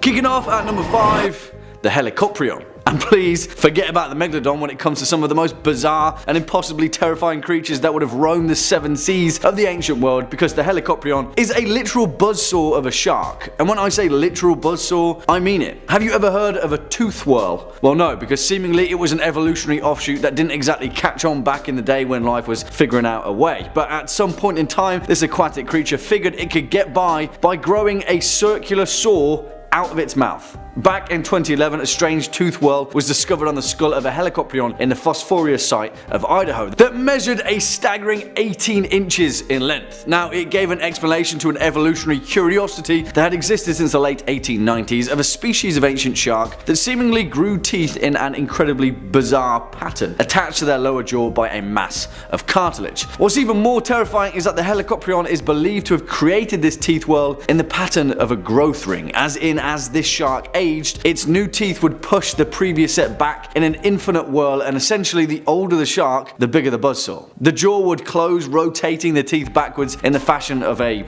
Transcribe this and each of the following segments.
Kicking off at number 5, the HELICOPRION. And please forget about the Megalodon when it comes to some of the most bizarre and impossibly terrifying creatures that would have roamed the 7 seas of the ancient world, because the HELICOPRION is a literal buzzsaw of a shark. And when I say literal buzzsaw, I mean it. Have you ever heard of a tooth whirl? Well, no, because seemingly it was an evolutionary offshoot that didn't exactly catch on back in the day when life was figuring out a way. But at some point in time, this aquatic creature figured it could get by growing a circular saw out of its mouth. Back in 2011, a strange tooth whirl was discovered on the skull of a HELICOPRION in the Phosphoria site of Idaho that measured a staggering 18 inches in length. Now, it gave an explanation to an evolutionary curiosity that had existed since the late 1890s of a species of ancient shark that seemingly grew teeth in an incredibly bizarre pattern, attached to their lower jaw by a mass of cartilage. What's even more terrifying is that the HELICOPRION is believed to have created this teeth whirl in the pattern of a growth ring, as this shark aged, its new teeth would push the previous set back in an infinite whirl, and essentially the older the shark, the bigger the buzzsaw. The jaw would close, rotating the teeth backwards in the fashion of a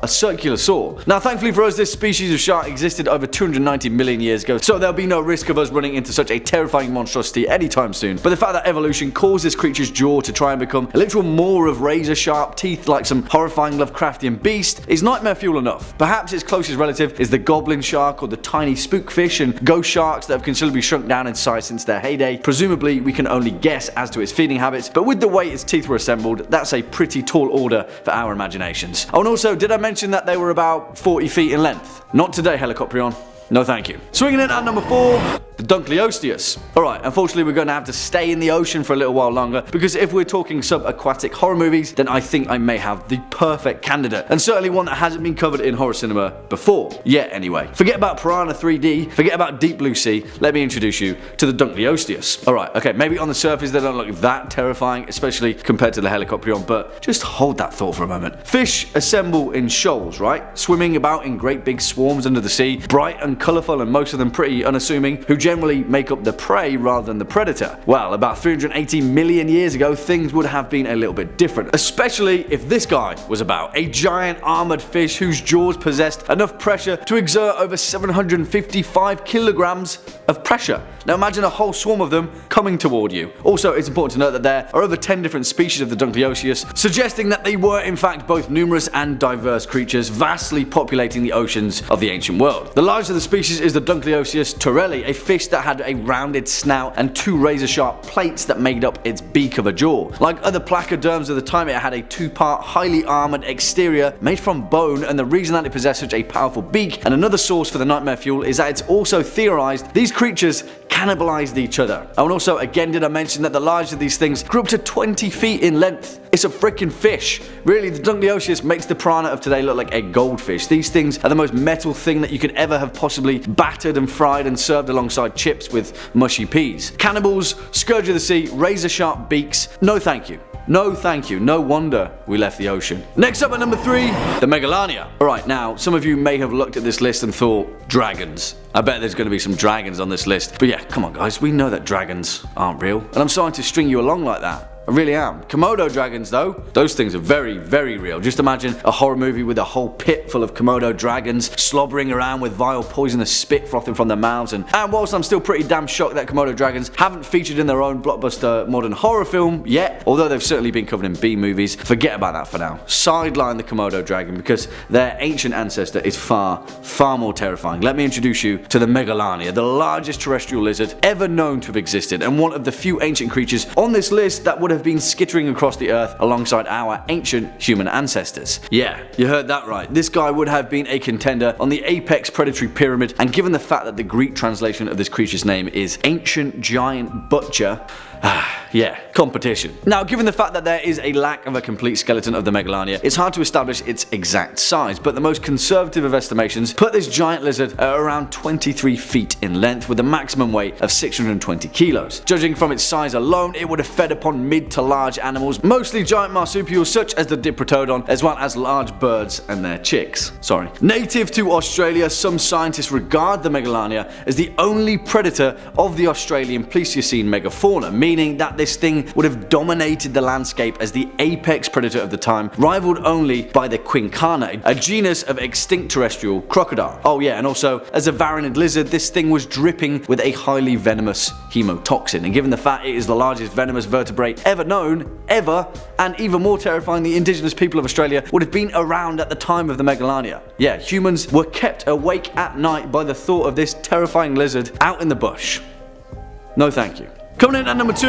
circular saw. Now, thankfully for us, this species of shark existed over 290 million years ago, so there'll be no risk of us running into such a terrifying monstrosity anytime soon. But the fact that evolution caused this creature's jaw to try and become a literal maw of razor sharp teeth like some horrifying Lovecraftian beast is nightmare fuel enough. Perhaps its closest relative is the goblin shark or the tiny spookfish and ghost sharks that have considerably shrunk down in size since their heyday. Presumably, we can only guess as to its feeding habits, but with the way its teeth were assembled, that's a pretty tall order for our imaginations. Oh, and also, did I mention that they were about 40 feet in length? Not today, HELICOPRION. No thank you. Swinging in at number 4, the Dunkleosteus. Alright, unfortunately we're going to have to stay in the ocean for a little while longer, because if we're talking subaquatic horror movies, then I think I may have the perfect candidate, and certainly one that hasn't been covered in horror cinema before. Yet anyway. Forget about Piranha 3D, forget about Deep Blue Sea, let me introduce you to the Dunkleosteus. Alright, okay, maybe on the surface they don't look that terrifying, especially compared to the HELICOPRION, but just hold that thought for a moment. Fish assemble in shoals, right? Swimming about in great big swarms under the sea, bright and colourful and most of them pretty unassuming, who generally make up the prey rather than the predator. Well, about 380 million years ago, things would have been a little bit different, especially if this guy was about. A giant armoured fish whose jaws possessed enough pressure to exert over 755 kilograms of pressure. Now imagine a whole swarm of them coming toward you. Also, it's important to note that there are over 10 different species of the Dunkleosteus, suggesting that they were in fact both numerous and diverse creatures, vastly populating the oceans of the ancient world. The largest of the species is the Dunkleosteus torelli, a fish that had a rounded snout and 2 razor-sharp plates that made up its beak of a jaw. Like other placoderms of the time, it had a 2-part, highly armoured exterior made from bone, and the reason that it possessed such a powerful beak, and another source for the nightmare fuel, is that it's also theorized these creatures cannibalized each other. And also, again, did I mention that the largest of these things grew up to 20 feet in length? It's a freaking fish. Really, the Dunkleosteus makes the piranha of today look like a goldfish. These things are the most metal thing that you could ever have possibly battered and fried and served alongside chips with mushy peas. Cannibals, scourge of the sea, razor sharp beaks. No thank you. No thank you, no wonder we left the ocean. Next up at number 3, the Megalania. Alright, now, some of you may have looked at this list and thought, dragons. I bet there's going to be some dragons on this list. But yeah, come on guys, we know that dragons aren't real. And I'm starting to string you along like that. I really am. Komodo dragons though, those things are very, very real. Just imagine a horror movie with a whole pit full of Komodo dragons slobbering around with vile poisonous spit frothing from their mouths, and whilst I'm still pretty damn shocked that Komodo dragons haven't featured in their own blockbuster modern horror film yet, although they've certainly been covered in B movies, forget about that for now. Sideline the Komodo dragon, because their ancient ancestor is far, far more terrifying. Let me introduce you to the Megalania, the largest terrestrial lizard ever known to have existed, and one of the few ancient creatures on this list that would have been skittering across the earth alongside our ancient human ancestors. Yeah, you heard that right. This guy would have been a contender on the apex predatory pyramid, and given the fact that the Greek translation of this creature's name is Ancient Giant Butcher, yeah, competition. Now, given the fact that there is a lack of a complete skeleton of the Megalania, it's hard to establish its exact size, but the most conservative of estimations put this giant lizard at around 23 feet in length with a maximum weight of 620 kilos. Judging from its size alone, it would have fed upon mid to large animals, mostly giant marsupials such as the Diprotodon, as well as large birds and their chicks. Native to Australia, some scientists regard the Megalania as the only predator of the Australian Pleistocene megafauna, meaning that this thing would have dominated the landscape as the apex predator of the time, rivaled only by the quincana, a genus of extinct terrestrial crocodile. Oh yeah, and also as a varanid lizard, this thing was dripping with a highly venomous hemotoxin, and given the fact it is the largest venomous vertebrate ever known, and even more terrifying, the indigenous people of Australia would have been around at the time of the Megalania. Yeah, humans were kept awake at night by the thought of this terrifying lizard out in the bush. No thank you. Coming in at number 2,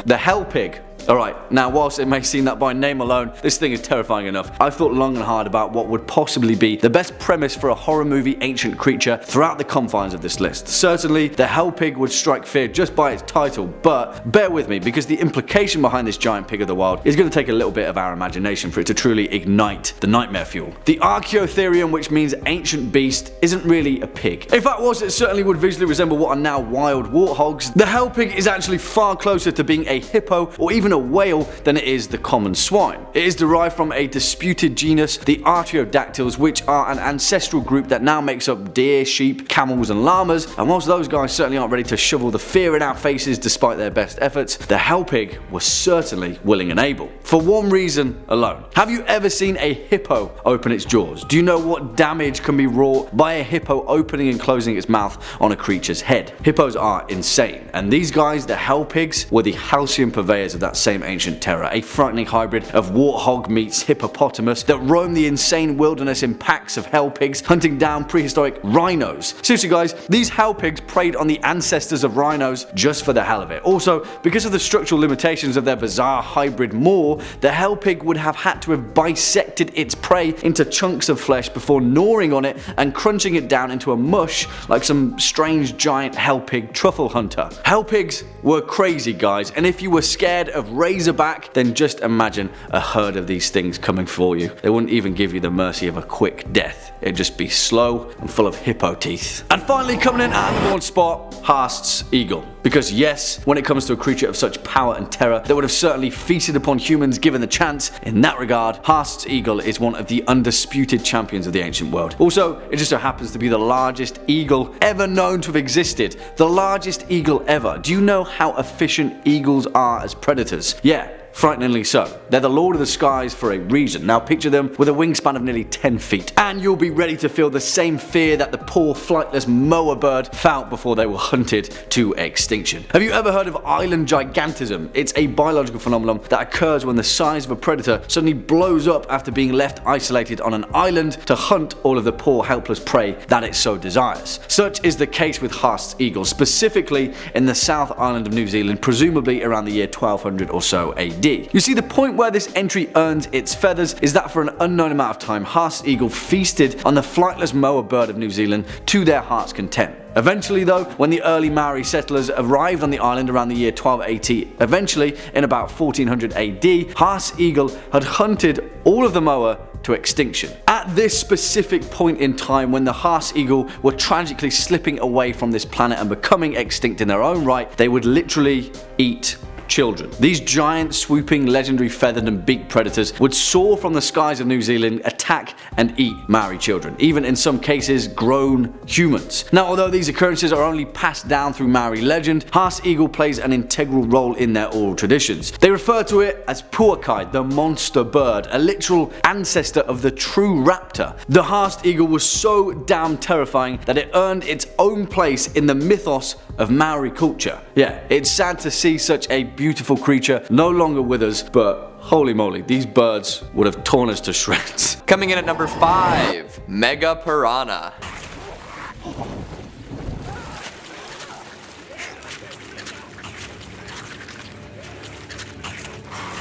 the hell pig. Alright, now whilst it may seem that by name alone this thing is terrifying enough, I've thought long and hard about what would possibly be the best premise for a horror movie ancient creature throughout the confines of this list. Certainly, the hell pig would strike fear just by its title, but bear with me because the implication behind this giant pig of the wild is going to take a little bit of our imagination for it to truly ignite the nightmare fuel. The Archaeotherium, which means ancient beast, isn't really a pig. In fact, whilst it certainly would visually resemble what are now wild warthogs, the hell pig is actually far closer to being a hippo or even a whale than it is the common swine. It is derived from a disputed genus, the Artiodactyls, which are an ancestral group that now makes up deer, sheep, camels and llamas, and whilst those guys certainly aren't ready to shovel the fear in our faces despite their best efforts, the hell pig was certainly willing and able. For one reason alone. Have you ever seen a hippo open its jaws? Do you know what damage can be wrought by a hippo opening and closing its mouth on a creature's head? Hippos are insane, and these guys, the hell pigs, were the halcyon purveyors of that same ancient terror, a frightening hybrid of warthog meets hippopotamus that roamed the insane wilderness in packs of hell pigs, hunting down prehistoric rhinos. Seriously guys, these hell pigs preyed on the ancestors of rhinos just for the hell of it. Also, because of the structural limitations of their bizarre hybrid maw, the hell pig would have had to have bisected its prey into chunks of flesh before gnawing on it and crunching it down into a mush like some strange giant hell pig truffle hunter. Hell pigs were crazy guys, and if you were scared of razorback, then just imagine a herd of these things coming for you. They wouldn't even give you the mercy of a quick death. It'd just be slow and full of hippo teeth. And finally, coming in at number 1 spot, Haast's eagle. Because yes, when it comes to a creature of such power and terror that would have certainly feasted upon humans given the chance, in that regard, Haast's eagle is one of the undisputed champions of the ancient world. Also, it just so happens to be the largest eagle ever known to have existed. The largest eagle ever. Do you know how efficient eagles are as predators? Yeah. Frighteningly so. They're the lord of the skies for a reason. Now picture them with a wingspan of nearly 10 feet. And you'll be ready to feel the same fear that the poor flightless moa bird felt before they were hunted to extinction. Have you ever heard of island gigantism? It's a biological phenomenon that occurs when the size of a predator suddenly blows up after being left isolated on an island to hunt all of the poor helpless prey that it so desires. Such is the case with Haast's eagle, specifically in the South Island of New Zealand, presumably around the year 1200 or so AD. You see, the point where this entry earns its feathers is that for an unknown amount of time, Haast's eagle feasted on the flightless moa bird of New Zealand to their heart's content. Eventually though, when the early Maori settlers arrived on the island around the year 1280, eventually in about 1400 AD, Haast's eagle had hunted all of the moa to extinction. At this specific point in time when the Haast's eagle were tragically slipping away from this planet and becoming extinct in their own right, they would literally eat children. These giant, swooping, legendary feathered and beaked predators would soar from the skies of New Zealand, attack and eat Maori children, even in some cases grown humans. Now, although these occurrences are only passed down through Maori legend, Haast's eagle plays an integral role in their oral traditions. They refer to it as Puakai, the monster bird, a literal ancestor of the true raptor. The Haast's eagle was so damn terrifying that it earned its own place in the mythos of Maori culture. Yeah, it's sad to see such a beautiful creature no longer with us, but holy moly, these birds would have torn us to shreds. Coming in at number 5, Mega Piranha.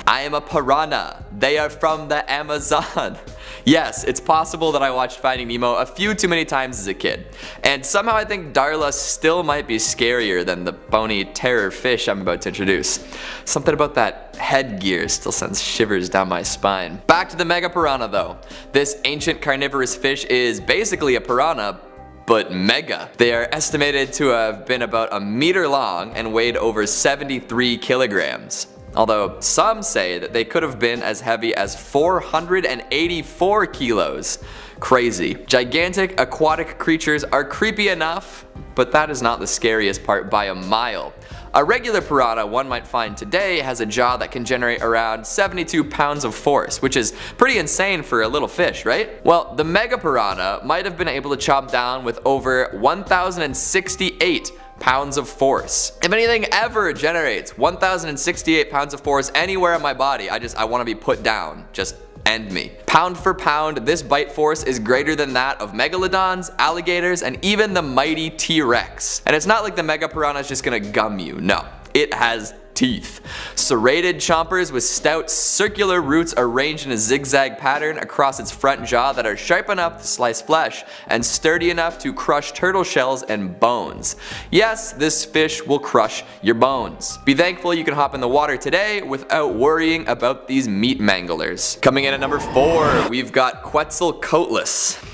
I am a piranha. They are from the Amazon. Yes, it's possible that I watched Finding Nemo a few too many times as a kid, and somehow I think Darla still might be scarier than the bony terror fish I'm about to introduce. Something about that headgear still sends shivers down my spine. Back to the Mega Piranha though. This ancient carnivorous fish is basically a piranha, but mega. They are estimated to have been about a meter long and weighed over 73 kilograms. although some say that they could have been as heavy as 484 kilos. Crazy. Gigantic aquatic creatures are creepy enough, but that is not the scariest part by a mile. A regular piranha one might find today has a jaw that can generate around 72 pounds of force, which is pretty insane for a little fish, right? Well, the mega piranha might have been able to chomp down with over 1,068 pounds of force. If anything ever generates 1,068 pounds of force anywhere in my body, I want to be put down. Just end me. Pound for pound, this bite force is greater than that of megalodons, alligators, and even the mighty T-Rex. And it's not like the mega piranha is just gonna gum you. No, it has teeth. Serrated chompers with stout circular roots arranged in a zigzag pattern across its front jaw that are sharp enough to slice flesh and sturdy enough to crush turtle shells and bones. Yes, this fish will crush your bones. Be thankful you can hop in the water today without worrying about these meat manglers. Coming in at number 4, we've got Quetzalcoatlus.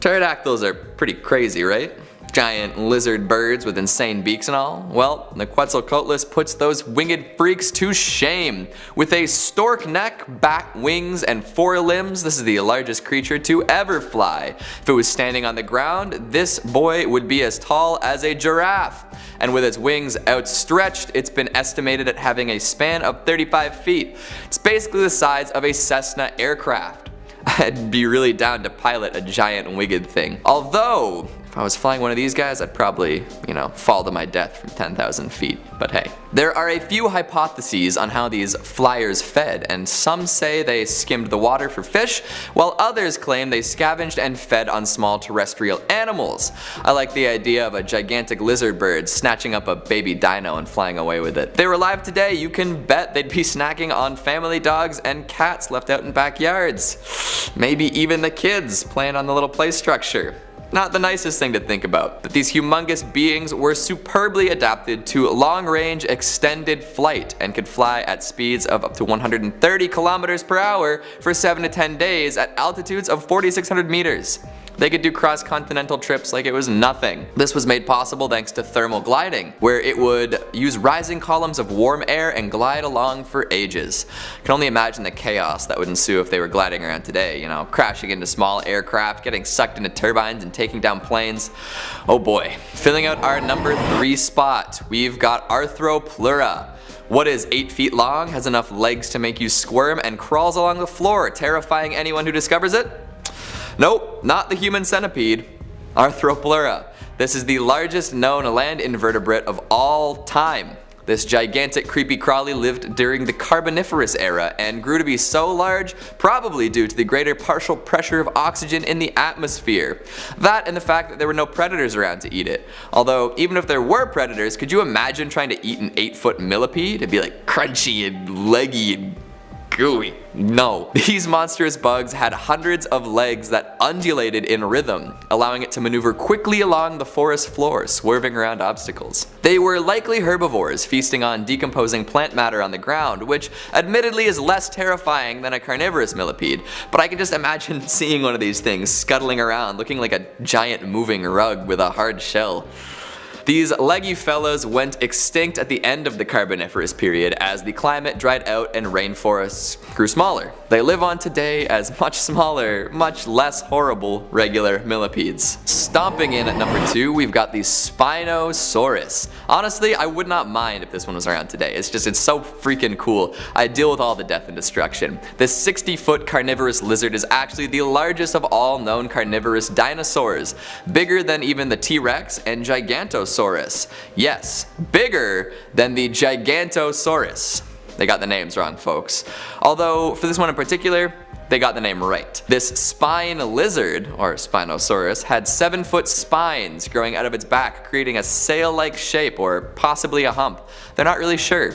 Pterodactyls are pretty crazy, right? Giant lizard birds with insane beaks and all. Well, the Quetzalcoatlus puts those winged freaks to shame. With a stork neck, bat wings, and 4 limbs, this is the largest creature to ever fly. If it was standing on the ground, this boy would be as tall as a giraffe. And with its wings outstretched, it's been estimated at having a span of 35 feet. It's basically the size of a Cessna aircraft. I'd be really down to pilot a giant winged thing. Although, if I was flying one of these guys, I'd probably, fall to my death from 10,000 feet. But hey. There are a few hypotheses on how these flyers fed, and some say they skimmed the water for fish, while others claim they scavenged and fed on small terrestrial animals. I like the idea of a gigantic lizard bird snatching up a baby dino and flying away with it. If they were alive today, you can bet they'd be snacking on family dogs and cats left out in backyards. Maybe even the kids playing on the little play structure. Not the nicest thing to think about, but these humongous beings were superbly adapted to long-range extended flight and could fly at speeds of up to 130 kilometers per hour for 7 to 10 days at altitudes of 4,600 meters. They could do cross-continental trips like it was nothing. This was made possible thanks to thermal gliding, where it would use rising columns of warm air and glide along for ages. I can only imagine the chaos that would ensue if they were gliding around today, crashing into small aircraft, getting sucked into turbines and taking down planes. Oh boy. Filling out our number 3 spot, we've got Arthropleura. What is 8 feet long, has enough legs to make you squirm, and crawls along the floor, terrifying anyone who discovers it? Nope, not the human centipede. Arthropleura. This is the largest known land invertebrate of all time. This gigantic creepy crawly lived during the Carboniferous era and grew to be so large, probably due to the greater partial pressure of oxygen in the atmosphere. That and the fact that there were no predators around to eat it. Although, even if there were predators, could you imagine trying to eat an 8-foot millipede? It'd be like crunchy and leggy and gooey. No. These monstrous bugs had hundreds of legs that undulated in rhythm, allowing it to maneuver quickly along the forest floor, swerving around obstacles. They were likely herbivores, feasting on decomposing plant matter on the ground, which admittedly is less terrifying than a carnivorous millipede, but I can just imagine seeing one of these things scuttling around, looking like a giant moving rug with a hard shell. These leggy fellows went extinct at the end of the Carboniferous period as the climate dried out and rainforests grew smaller. They live on today as much smaller, much less horrible regular millipedes. Stomping in at number 2, we've got the Spinosaurus. Honestly, I would not mind if this one was around today. It's so freaking cool. I deal with all the death and destruction. This 60-foot carnivorous lizard is actually the largest of all known carnivorous dinosaurs, bigger than even the T-Rex and Gigantopithecus. Yes, bigger than the Gigantosaurus. They got the names wrong, folks. Although, for this one in particular, they got the name right. This spine lizard, or Spinosaurus, had 7-foot spines growing out of its back, creating a sail-like shape or possibly a hump. They're not really sure.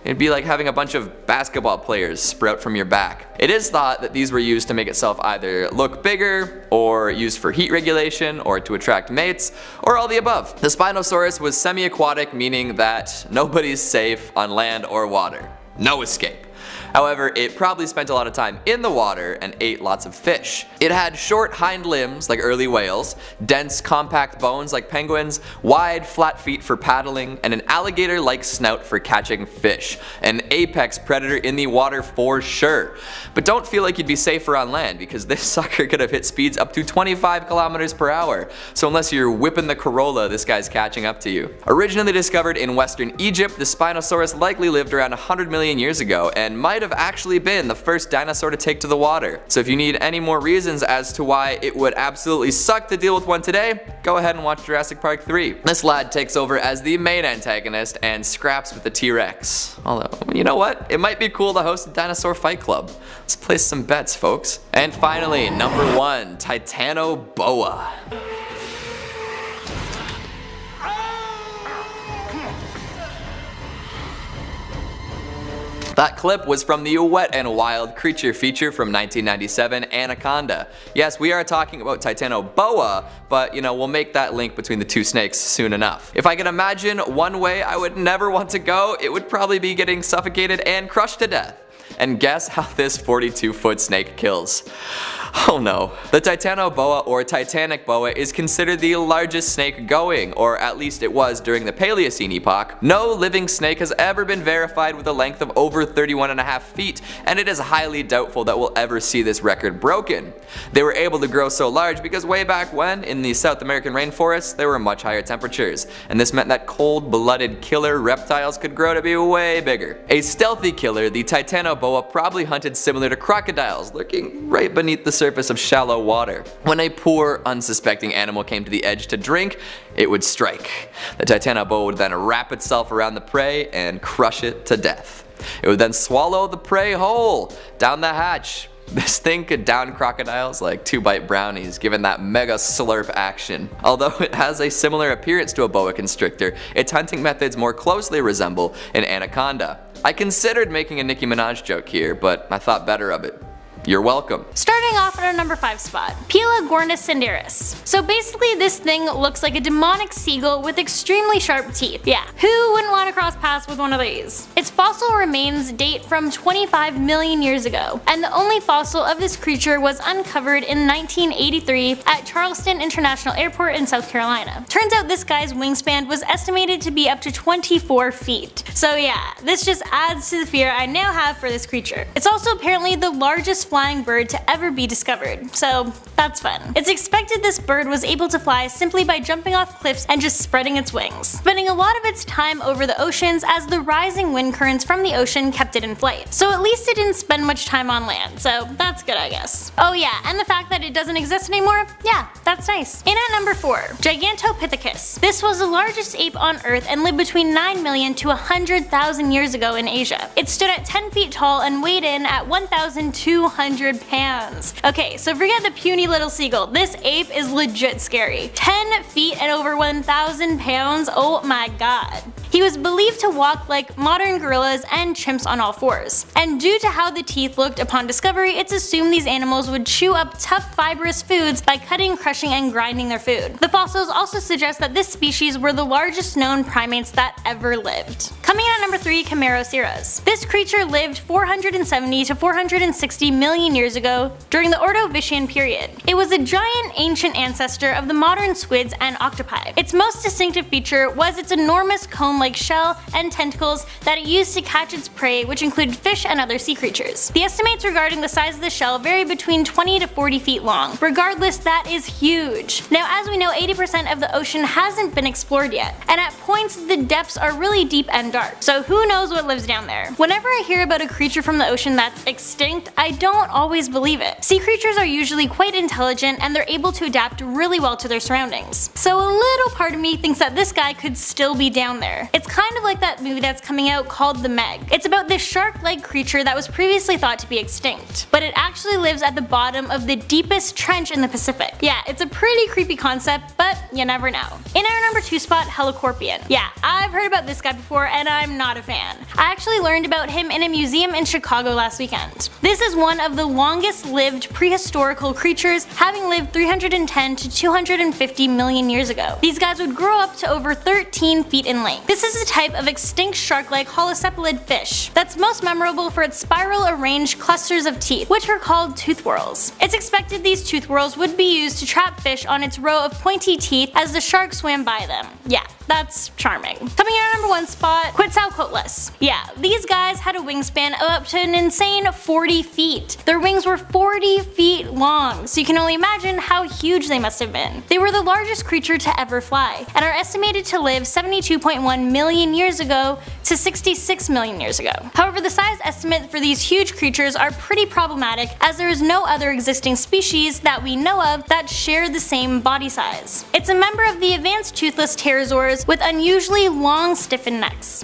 It'd be like having a bunch of basketball players sprout from your back. It is thought that these were used to make itself either look bigger, or used for heat regulation, or to attract mates, or all the above. The Spinosaurus was semi-aquatic, meaning that nobody's safe on land or water. No escape. However, it probably spent a lot of time in the water and ate lots of fish. It had short hind limbs like early whales, dense compact bones like penguins, wide flat feet for paddling, and an alligator-like snout for catching fish. An apex predator in the water for sure. But don't feel like you'd be safer on land, because this sucker could have hit speeds up to 25 kilometers per hour. So unless you're whipping the Corolla, this guy's catching up to you. Originally discovered in western Egypt, the Spinosaurus likely lived around 100 million years ago and might have actually been the first dinosaur to take to the water. So if you need any more reasons as to why it would absolutely suck to deal with one today, go ahead and watch Jurassic Park 3. This lad takes over as the main antagonist and scraps with the T-Rex. Although, you know what? It might be cool to host a dinosaur fight club. Let's place some bets, folks. And finally, number 1, Titanoboa. That clip was from the Wet and Wild creature feature from 1997, Anaconda. Yes, we are talking about Titanoboa, but we'll make that link between the two snakes soon enough. If I could imagine one way I would never want to go, it would probably be getting suffocated and crushed to death. And guess how this 42-foot snake kills? Oh no. The Titanoboa, or Titanic boa, is considered the largest snake going, or at least it was during the Paleocene epoch. No living snake has ever been verified with a length of over 31.5 feet, and it is highly doubtful that we'll ever see this record broken. They were able to grow so large because way back when, in the South American rainforests, there were much higher temperatures, and this meant that cold-blooded killer reptiles could grow to be way bigger. A stealthy killer, the Titanoboa probably hunted similar to crocodiles, lurking right beneath the surface of shallow water. When a poor, unsuspecting animal came to the edge to drink, it would strike. The Titanoboa would then wrap itself around the prey and crush it to death. It would then swallow the prey whole, down the hatch. This thing could down crocodiles like 2-bite brownies, given that mega slurp action. Although it has a similar appearance to a boa constrictor, its hunting methods more closely resemble an anaconda. I considered making a Nicki Minaj joke here, but I thought better of it. You're welcome. Starting off at our number 5 spot, Pelagornis. So basically this thing looks like a demonic seagull with extremely sharp teeth. Yeah, who wouldn't want to cross paths with one of these? Its fossil remains date from 25 million years ago, and the only fossil of this creature was uncovered in 1983 at Charleston International Airport in South Carolina. Turns out this guy's wingspan was estimated to be up to 24 feet. So yeah, this just adds to the fear I now have for this creature. It's also apparently the largest flying bird to ever be discovered, so that's fun. It's expected this bird was able to fly simply by jumping off cliffs and just spreading its wings, spending a lot of its time over the oceans as the rising wind currents from the ocean kept it in flight. So at least it didn't spend much time on land, so that's good I guess. Oh yeah, and the fact that it doesn't exist anymore? Yeah, that's nice. In at number 4, Gigantopithecus. This was the largest ape on Earth and lived between 9 million to 100,000 years ago in Asia. It stood at 10 feet tall and weighed in at 1,200 pounds. Okay, so forget the puny little seagull. This ape is legit scary. 10 feet and over 1,000 pounds, oh my god. He was believed to walk like modern gorillas and chimps on all fours. And due to how the teeth looked upon discovery, it's assumed these animals would chew up tough fibrous foods by cutting, crushing, and grinding their food. The fossils also suggest that this species were the largest known primates that ever lived. Coming in at number 3, Chimaeroceras. This creature lived 470 to 460 million years ago during the Ordovician period. It was a giant ancient ancestor of the modern squids and octopi. Its most distinctive feature was its enormous cone-like shell and tentacles that it used to catch its prey, which included fish and other sea creatures. The estimates regarding the size of the shell vary between 20 to 40 feet long. Regardless, that is huge. Now, as we know, 80% of the ocean hasn't been explored yet, and at points the depths are really deep and dark, so who knows what lives down there. Whenever I hear about a creature from the ocean that's extinct, I don't always believe it. Sea creatures are usually quite intelligent and they're able to adapt really well to their surroundings. So a little part of me thinks that this guy could still be down there. It's kind of like that movie that's coming out called The Meg. It's about this shark-like creature that was previously thought to be extinct, but it actually lives at the bottom of the deepest trench in the Pacific. Yeah, it's a pretty creepy concept, but you never know. In our number 2 spot, HELICOPRION. Yeah, I've heard about this guy before and I'm not a fan. I actually learned about him in a museum in Chicago last weekend. This is one of the longest lived prehistorical creatures, having lived 310 to 250 million years ago. These guys would grow up to over 13 feet in length. This This is a type of extinct shark-like holocephalid fish that's most memorable for its spiral arranged clusters of teeth, which were called tooth whorls. It's expected these tooth whorls would be used to trap fish on its row of pointy teeth as the shark swam by them. Yeah, that's charming. Coming in at number 1 spot, Quetzalcoatlus. Yeah, these guys had a wingspan of up to an insane 40 feet. Their wings were 40 feet long, so you can only imagine how huge they must have been. They were the largest creature to ever fly, and are estimated to live 72.1 million years ago to 66 million years ago. However, the size estimate for these huge creatures are pretty problematic, as there is no other existing species that we know of that share the same body size. It's a member of the advanced toothless pterosaurs with unusually long stiffened necks.